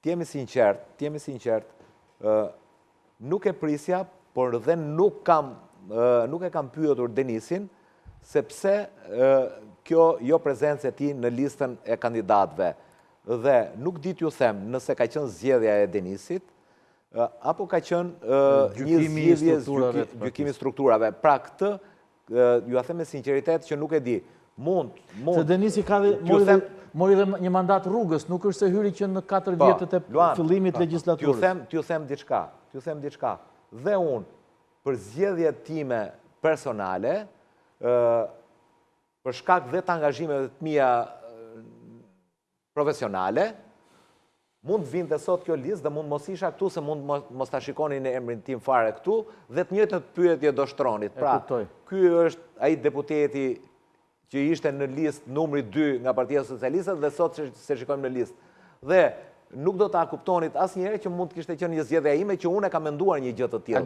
t'jemi sinqert, nuk e prisja, por dhe nuk e kam pyetur Denisin, sepse kjo jo prezencë e ti në listën e kandidatëve. Dhe nuk dit ju them nëse ka qenë zgjedhja e Denisit, apo ka qenë një zgjedhje gjykimi strukturave. Pra këtë, ju a them me sinqeritet që nuk e di. Se Denisi mori dhe një mandat rrugës, nuk është se hyri që në 4 vjetët e fillimit legjislaturës. T'ju them diçka. Dhe unë, për zgjedhjet time personale, për shkak dhe të angazhimeve të mia profesionale, mund të vinë dhe sot kjo listë dhe mund mos isha këtu, se mund mos ta shikoni në emrin tim fare këtu, dhe të njëjtën pyetje do shtronit. Pra, ky është ai deputeti që ishte në listë numri 2 nga Partia Socialiste dhe sot se shikojmë në listë. Dhe nuk do ta kuptonit asnjëherë që mund të kishte qenë një zgjedhje ime që unë e kam menduar një gjë të tillë.